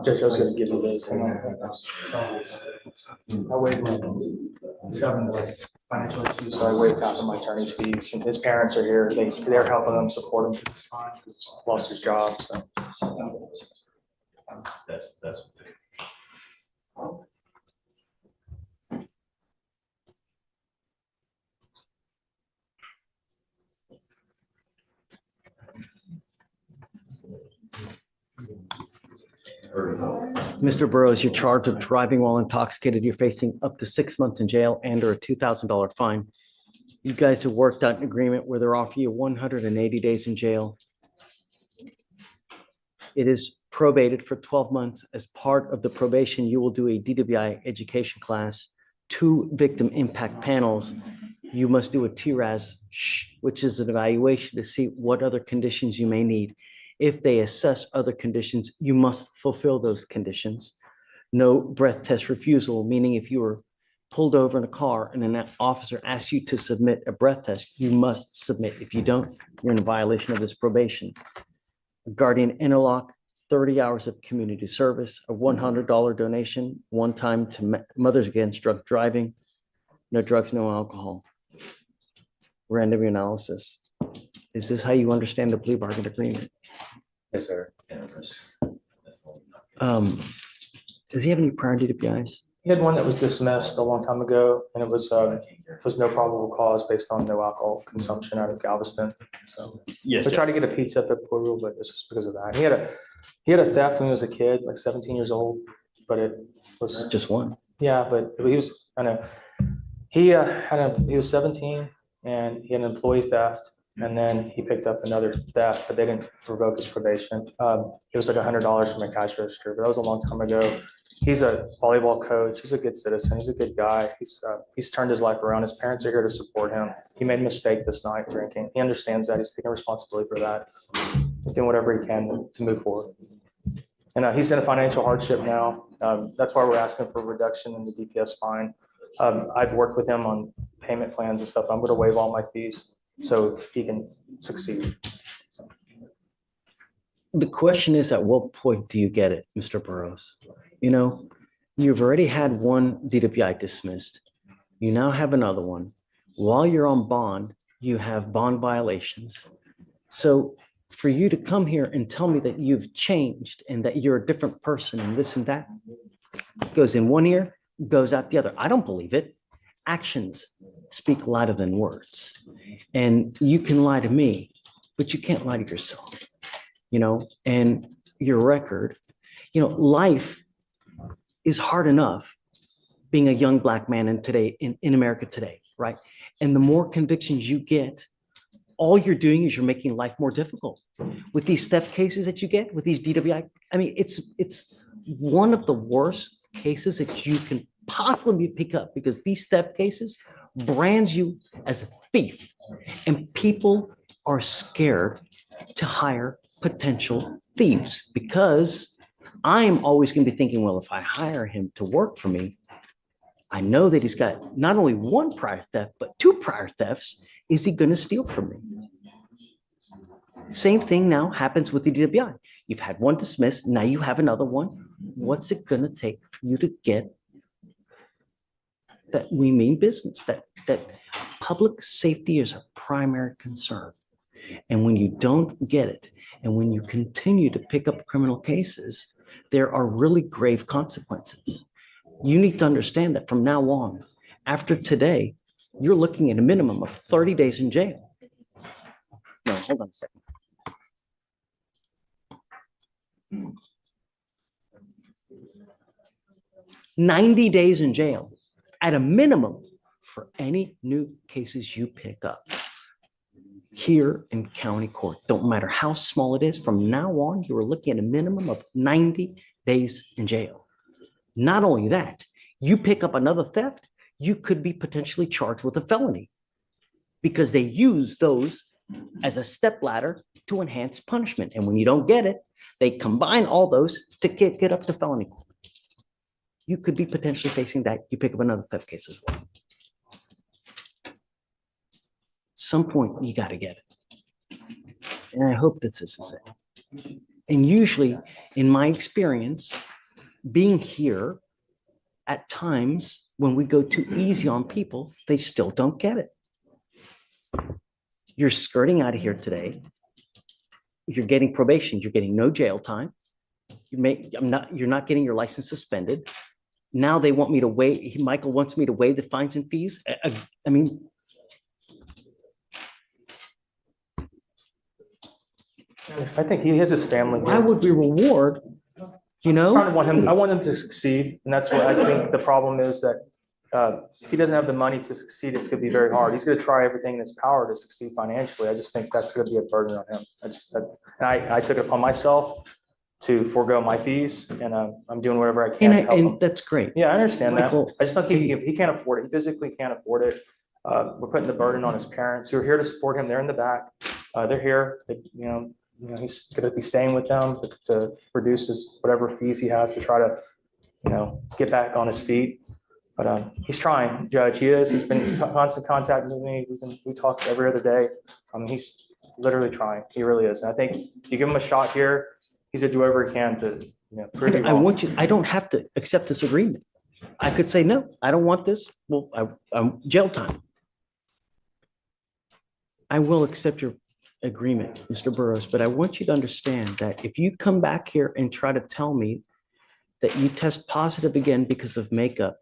Judge, I was going to give you this. Hang on. I waived my financial issues, so I waived half of my attorney's fees. And his parents are here. They're helping him support him through this time. He's lost his job. So That's Mr. Burrows, you're charged with driving while intoxicated. You're facing up to 6 months in jail and or a $2,000 fine. You guys have worked out an agreement where they're offering you 180 days in jail. It is probated for 12 months. As part of the probation, you will do a DWI education class, 2 victim impact panels. You must do a TRAS, which is an evaluation to see what other conditions you may need. If they assess other conditions, you must fulfill those conditions. No breath test refusal, meaning if you were pulled over in a car and an officer asks you to submit a breath test, you must submit. If you don't, you're in violation of this probation. Guardian interlock, 30 hours of community service, a $100 donation, one time to Mothers Against Drunk Driving, no drugs, no alcohol. Random analysis. Is this how you understand the plea bargain agreement? yes, sir. Does he have any prior DWIs? He had one that was dismissed a long time ago, and it was no probable cause based on no alcohol consumption out of Galveston. So yes. we tried to get a pizza at the Port, but it's just because of that. He had a theft when he was a kid, like 17 years old, but it was Just one. yeah. But he was he was 17 and he had an employee theft, and then he picked up another theft, but they didn't revoke his probation. It was like $100 from a cash register, but that was a long time ago. He's a volleyball coach. He's a good citizen. He's a good guy. He's turned his life around. His parents are here to support him. He made a mistake this night drinking. He understands that. He's taking responsibility for that. He's doing whatever he can to move forward. And he's in a financial hardship now. That's why we're asking for a reduction in the DPS fine. I've worked with him on payment plans and stuff. I'm going to waive all my fees so he can succeed. So. The question is, at what point do you get it, Mr. Burrows? You know, you've already had one DWI dismissed. You now have another one. While you're on bond, you have bond violations. So for you to come here and tell me that you've changed and that you're a different person and this and that goes in one ear, goes out the other. I don't believe it. Actions speak louder than words. And you can lie to me, but you can't lie to yourself, you know, and your record, you know, life is hard enough being a young Black man in America today, right? And the more convictions you get, all you're doing is you're making life more difficult. With these theft cases that you get, with these DWI, I mean, it's one of the worst cases that you can possibly pick up, because these theft cases brands you as a thief, and people are scared to hire potential thieves, because I'm always going to be thinking, well, if I hire him to work for me, I know that he's got not only one prior theft, but 2 prior thefts. Is he going to steal from me? Same thing now happens with the DWI. You've had one dismissed. Now you have another one. What's it going to take for you to get that we mean business, that public safety is a primary concern? And when you don't get it, and when you continue to pick up criminal cases, there are really grave consequences. You need to understand that from now on, after today, you're looking at a minimum of 30 days in jail. No, hold on a second. $90 days in jail at a minimum for any new cases you pick up here in county court. Don't matter how small it is. From now on, you are looking at a minimum of 90 days in jail. Not only that, you pick up another theft, you could be potentially charged with a felony, because they use those as a stepladder to enhance punishment. And when you don't get it, they combine all those to get up to felony court. You could be potentially facing that. You pick up another theft case as well. At some point, you got to get it. And I hope that this is it. And usually, in my experience, being here, at times when we go too easy on people, they still don't get it. You're skirting out of here today. You're getting probation. You're getting no jail time. You're not getting your license suspended. Now they want me to waive, Michael wants me to waive the fines and fees. I mean, I think he has his family why here. would we reward, you know? I want him to succeed, and that's what I think the problem is, that if he doesn't have the money to succeed, it's going to be very hard. He's going to try everything in his power to succeed financially. I just think that's going to be a burden on him. I took it upon myself to forego my fees, and I'm doing whatever I can to help him. And that's great. Yeah, I understand Michael, that. I just don't think he can't afford it. He physically can't afford it. We're putting the burden on his parents who are here to support him. They're in the back. They're here. He's going to be staying with them to reduce whatever fees he has to try to, get back on his feet. But he's trying, Judge. He is. He's been in constant contact with me. We talk every other day. He's literally trying. He really is. And I think if you give him a shot here, he's going to do whatever he can to, prove you wrong. I don't have to accept this agreement. I could say, no, I don't want this. Well, I'm jail time. I will accept your agreement, Mr. Burrows, but I want you to understand that if you come back here and try to tell me that you test positive again because of makeup,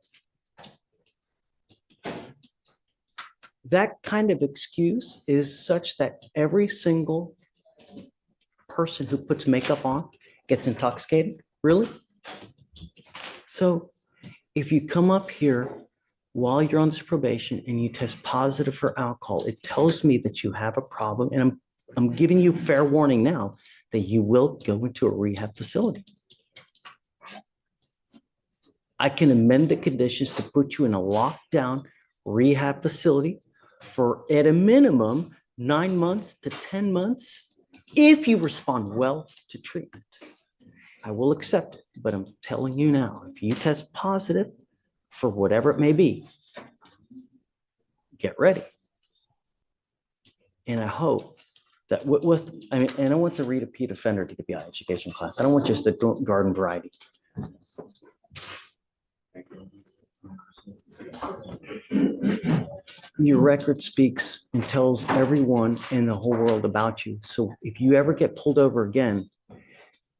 that kind of excuse is such that every single person who puts makeup on gets intoxicated. Really? So if you come up here while you're on this probation and you test positive for alcohol, it tells me that you have a problem. And I'm giving you fair warning now that you will go into a rehab facility. I can amend the conditions to put you in a lockdown rehab facility for, at a minimum, 9 months to 10 months, if you respond well to treatment. I will accept it, but I'm telling you now, if you test positive for whatever it may be, get ready. And I hope that and I want to read a P Defender DPI education class. I don't want just a garden variety. Your record speaks and tells everyone in the whole world about you. So if you ever get pulled over again,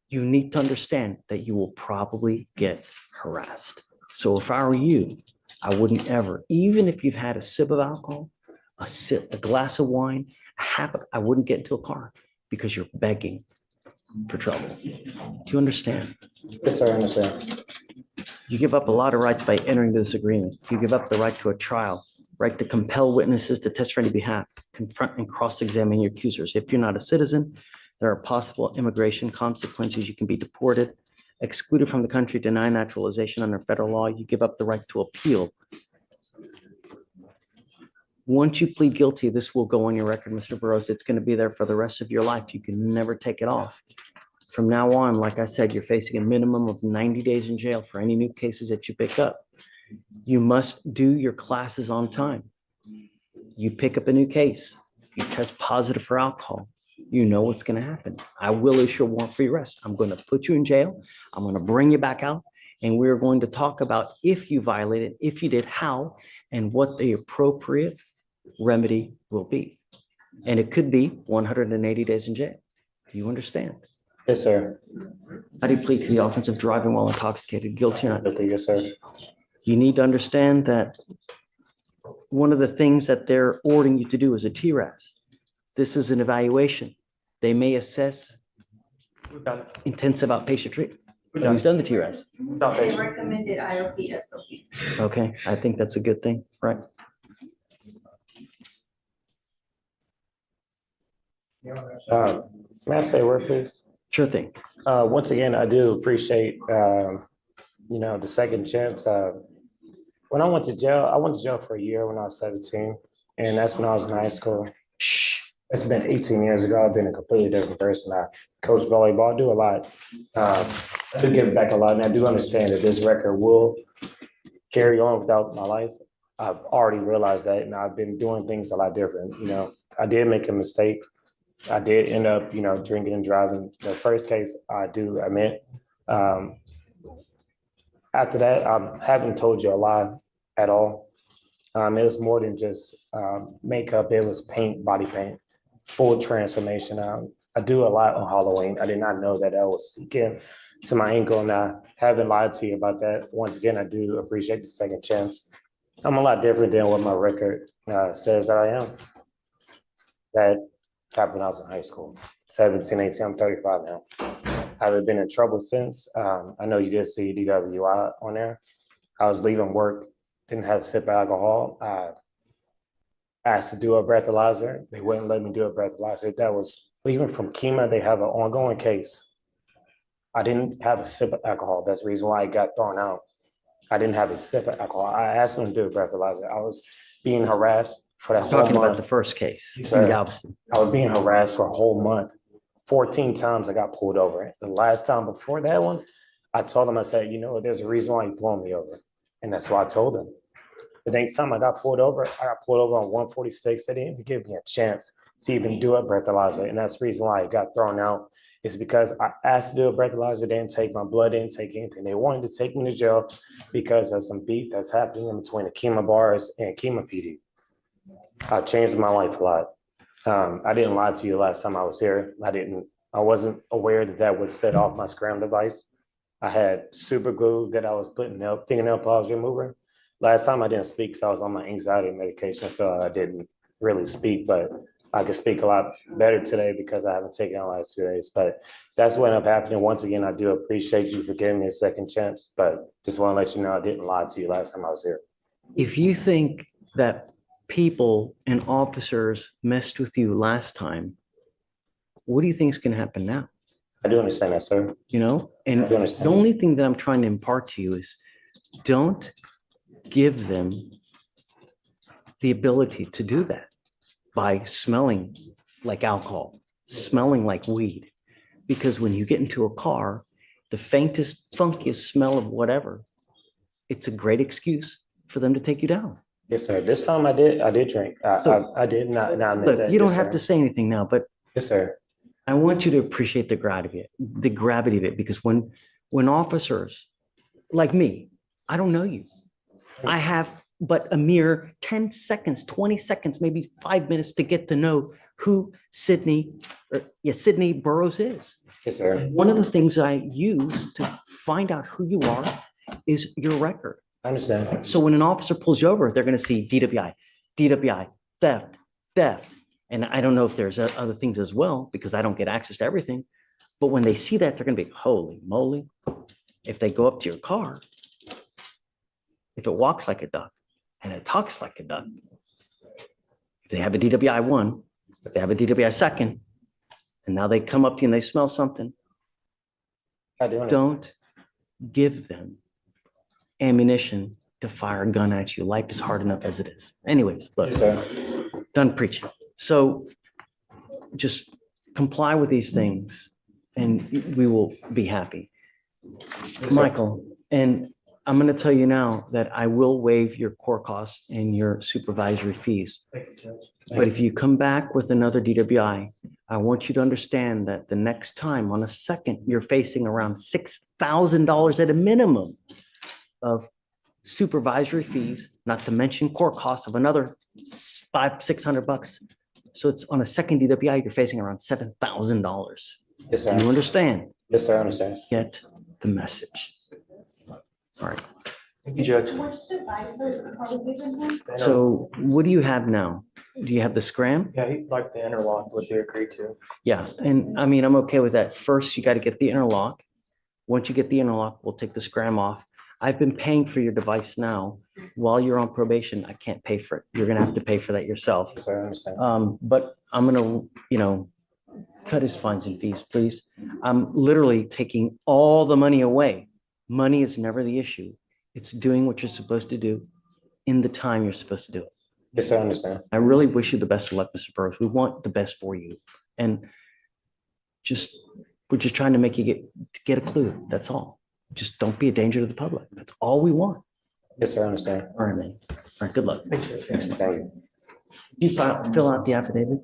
you need to understand that you will probably get harassed. So if I were you, I wouldn't ever, even if you've had a sip of alcohol, a glass of wine, I wouldn't get into a car because you're begging for trouble. Do you understand? Yes, sir, I understand. You give up a lot of rights by entering this agreement. You give up the right to a trial, right to compel witnesses to testify on your behalf, confront and cross-examine your accusers. If you're not a citizen, there are possible immigration consequences. You can be deported, excluded from the country, denied naturalization under federal law. You give up the right to appeal. Once you plead guilty, this will go on your record, Mr. Burrows. It's going to be there for the rest of your life. You can never take it off. From now on, like I said, you're facing a minimum of 90 days in jail for any new cases that you pick up. You must do your classes on time. You pick up a new case, you test positive for alcohol, you know what's going to happen. I will issue a warrant for your arrest. I'm going to put you in jail. I'm going to bring you back out. And we're going to talk about if you violated, if you did, how, and what the appropriate remedy will be. And it could be 180 days in jail. Do you understand? Yes, sir. How do you plead to the offense of driving while intoxicated? Guilty or not? Yes, sir. You need to understand that one of the things that they're ordering you to do is a TRAS. This is an evaluation. They may assess intensive outpatient treatment. Who's done the TRAS? They recommended IOP SOP. Okay, I think that's a good thing, right? May I say a word, please? Sure thing. Once again, I do appreciate, the second chance. When I went to jail for a year when I was 17, and that's when I was in high school. Shh. It's been 18 years ago. I've been a completely different person. I coach volleyball, I do a lot. I do give back a lot, and I do understand that this record will carry on without my life. I've already realized that, and I've been doing things a lot different. I did make a mistake. I did end up, drinking and driving. The first case, I do admit. After that, I haven't told you a lie at all. It was more than just makeup. It was paint, body paint, full transformation. I do a lot on Halloween. I did not know that I was seeking to my ankle, and I haven't lied to you about that. Once again, I do appreciate the second chance. I'm a lot different than what my record says that I am. That happened when I was in high school, 17, 18, I'm 35 now. I haven't been in trouble since. I know you did see DWI on there. I was leaving work, didn't have a sip of alcohol. I asked to do a breathalyzer. They wouldn't let me do a breathalyzer. That was leaving from Kima. They have an ongoing case. I didn't have a sip of alcohol. That's the reason why I got thrown out. I didn't have a sip of alcohol. I asked them to do a breathalyzer. I was being harassed for that whole Talking about the month. first case in Sir. Galveston. I was being harassed for a whole month. 14 times I got pulled over. The last time before that one, I told them, I said, there's a reason why you pulling me over. And that's what I told them. The next time I got pulled over on 146. They didn't even give me a chance to even do a breathalyzer. And that's the reason why I got thrown out. It's because I asked to do a breathalyzer. They didn't take my blood, didn't take anything. They wanted to take me to jail because of some beef that's happening in between the Kima bars and Kima PD. I changed my life a lot. I didn't lie to you last time I was here. I wasn't aware that would set off my scram device. I had super glue that I was putting fingernail polish remover. Last time I didn't speak because I was on my anxiety medication, so I didn't really speak, but I can speak a lot better today because I haven't taken it in the last 2 days. But that's what ended up happening. Once again, I do appreciate you for giving me a second chance, but just want to let you know I didn't lie to you last time I was here. If you think that people and officers messed with you last time, what do you think is going to happen now? I do understand that, sir. And I do understand. the only thing that I'm trying to impart to you is don't give them the ability to do that by smelling like alcohol, smelling like weed. Because when you get into a car, the faintest, funkiest smell of whatever, it's a great excuse for them to take you down. Yes, sir. This time I did drink. I did not admit Look, that. you don't Yes, have sir. to say anything now, but Yes, sir. I want you to appreciate the gravity of it, because when officers like me, I don't know you. I have but a mere 10 seconds, 20 seconds, maybe 5 minutes to get to know who Sydney Burroughs is. Yes, sir. One of the things I use to find out who you are is your record. I understand. So when an officer pulls you over, they're going to see DWI, theft. And I don't know if there's other things as well, because I don't get access to everything. But when they see that, they're going to be, holy moly. If they go up to your car, if it walks like a duck and it talks like a duck, if they have a DWI 1, if they have a DWI 2, and now they come up to you and they smell something, I do understand. don't give them ammunition to fire a gun at you. Life is hard enough as it is. Anyways, look, Yes, sir. done preaching. So just comply with these things and we will be happy. Yes, sir. Michael, and I'm going to tell you now that I will waive your court costs and your supervisory fees. But if you come back with another DWI, I want you to understand that the next time on a second, you're facing around $6,000 at a minimum of supervisory fees, not to mention court costs of another $500-600. So it's on a second DWI, you're facing around $7,000. Yes, sir. You understand? Yes, sir. I understand. Get the message. All right. Thank you, Judge. Which devices are we using here? So what do you have now? Do you have the scram? Yeah, he liked the interlock, what they agreed to. Yeah. And I mean, I'm okay with that. First, you got to get the interlock. Once you get the interlock, we'll take the scram off. I've been paying for your device now. While you're on probation, I can't pay for it. You're going to have to pay for that yourself. Yes, sir. I understand. But I'm going to, cut his fines and fees, please. I'm literally taking all the money away. Money is never the issue. It's doing what you're supposed to do in the time you're supposed to do it. Yes, sir. I understand. I really wish you the best of luck, Mr. Burroughs. We want the best for you. And we're just trying to make you get a clue. That's all. Just don't be a danger to the public. That's all we want. Yes, sir. I understand. All right, man. All right, good luck. Thank you. Thank you. You fill out the affidavit?